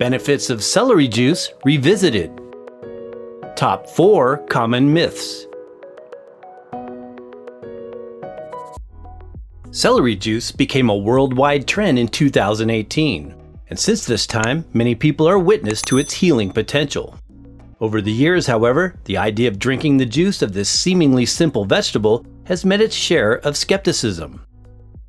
Benefits of celery juice revisited. Top 4 common myths. Celery juice became a worldwide trend in 2018, and since this time, many people are witness to its healing potential. Over the years, however, the idea of drinking the juice of this seemingly simple vegetable has met its share of skepticism.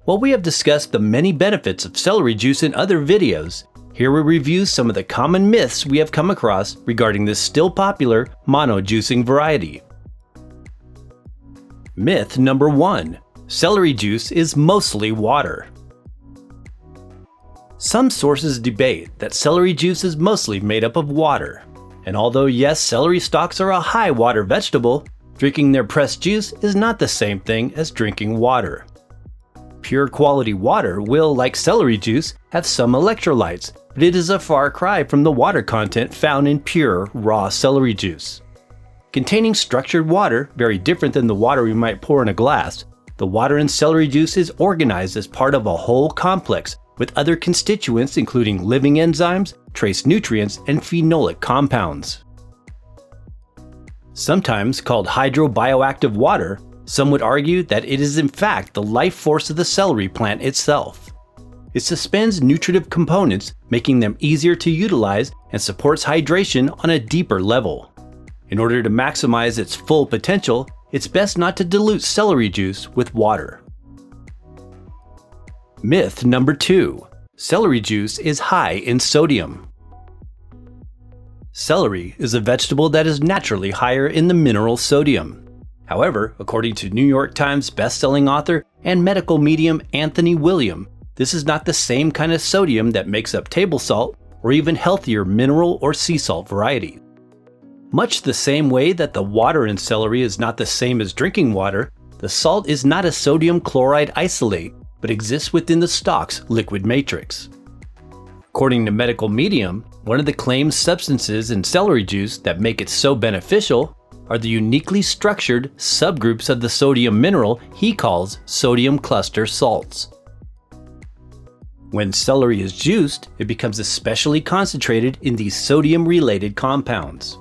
While we have discussed the many benefits of celery juice in other videos, here we review some of the common myths we have come across regarding this still popular mono-juicing variety. Myth number 1. Celery juice is mostly water. Some sources debate that celery juice is mostly made up of water. And although yes, celery stalks are a high water vegetable, drinking their pressed juice is not the same thing as drinking water. Pure quality water will, like celery juice, have some electrolytes, but it is a far cry from the water content found in pure, raw celery juice. Containing structured water, very different than the water we might pour in a glass, the water in celery juice is organized as part of a whole complex with other constituents including living enzymes, trace nutrients, and phenolic compounds. Sometimes called hydrobioactive water, some would argue that it is in fact the life force of the celery plant itself. It suspends nutritive components, making them easier to utilize and supports hydration on a deeper level. In order to maximize its full potential, it's best not to dilute celery juice with water. Myth number 2. Celery juice is high in sodium. Celery is a vegetable that is naturally higher in the mineral sodium. However, according to New York Times best-selling author and medical medium Anthony William, this is not the same kind of sodium that makes up table salt or even healthier mineral or sea salt varieties. Much the same way that the water in celery is not the same as drinking water, the salt is not a sodium chloride isolate, but exists within the stalk's liquid matrix. According to Medical Medium, one of the claimed substances in celery juice that make it so beneficial are the uniquely structured subgroups of the sodium mineral he calls sodium cluster salts. When celery is juiced, it becomes especially concentrated in these sodium-related compounds.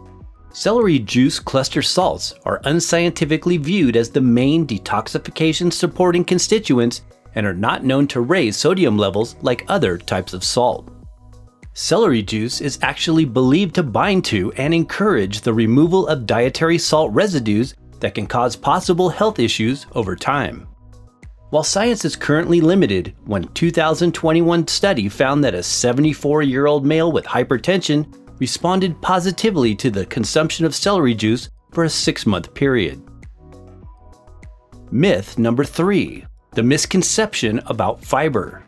Celery juice cluster salts are unscientifically viewed as the main detoxification-supporting constituents and are not known to raise sodium levels like other types of salt. Celery juice is actually believed to bind to and encourage the removal of dietary salt residues that can cause possible health issues over time. While science is currently limited, one 2021 study found that a 74-year-old male with hypertension responded positively to the consumption of celery juice for a 6-month period. Myth number 3. The misconception about fiber.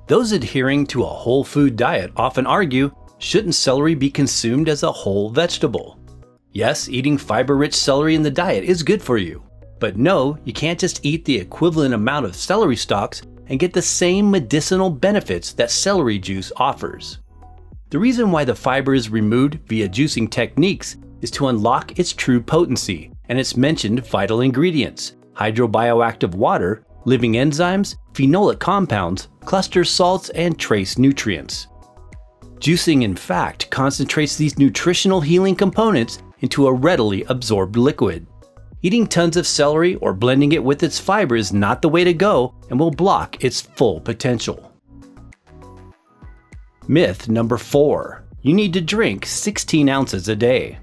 Those adhering to a whole food diet often argue, shouldn't celery be consumed as a whole vegetable? Yes, eating fiber-rich celery in the diet is good for you, but no, you can't just eat the equivalent amount of celery stalks and get the same medicinal benefits that celery juice offers. The reason why the fiber is removed via juicing techniques is to unlock its true potency and its mentioned vital ingredients: hydrobioactive water, living enzymes, phenolic compounds, cluster salts, and trace nutrients. Juicing, in fact, concentrates these nutritional healing components into a readily absorbed liquid. Eating tons of celery or blending it with its fiber is not the way to go and will block its full potential. Myth number 4. You need to drink 16 ounces a day.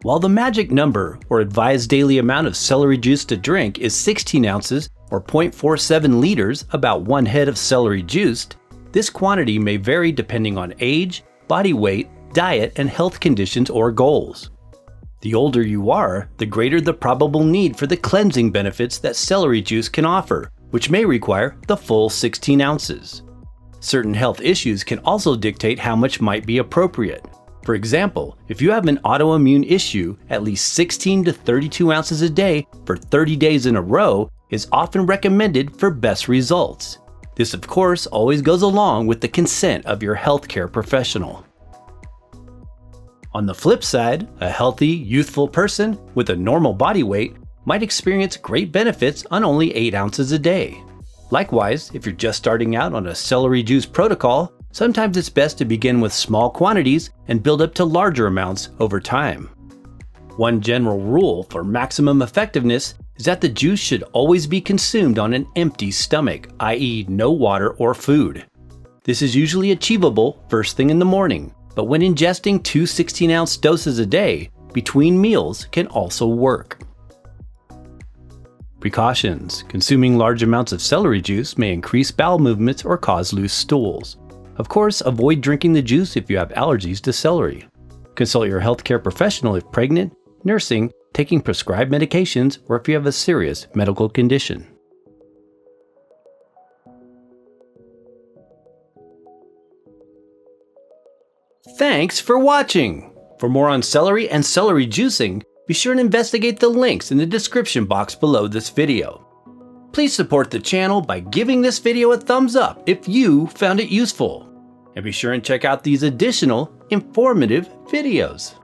While the magic number or advised daily amount of celery juice to drink is 16 ounces or 0.47 liters, about 1 head of celery juiced, this quantity may vary depending on age, body weight, diet, and health conditions or goals. The older you are, the greater the probable need for the cleansing benefits that celery juice can offer, which may require the full 16 ounces. Certain health issues can also dictate how much might be appropriate. For example, if you have an autoimmune issue, at least 16 to 32 ounces a day for 30 days in a row is often recommended for best results. This, of course, always goes along with the consent of your healthcare professional. On the flip side, a healthy, youthful person with a normal body weight might experience great benefits on only 8 ounces a day. Likewise, if you're just starting out on a celery juice protocol, sometimes it's best to begin with small quantities and build up to larger amounts over time. One general rule for maximum effectiveness is that the juice should always be consumed on an empty stomach, i.e. no water or food. This is usually achievable first thing in the morning, but when ingesting 2 16-ounce doses a day between meals can also work. Precautions: consuming large amounts of celery juice may increase bowel movements or cause loose stools. Of course, avoid drinking the juice if you have allergies to celery. Consult your healthcare professional if pregnant, nursing, taking prescribed medications, or if you have a serious medical condition. Thanks for watching! For more on celery and celery juicing, be sure to investigate the links in the description box below this video. Please support the channel by giving this video a thumbs up if you found it useful. And be sure and check out these additional informative videos.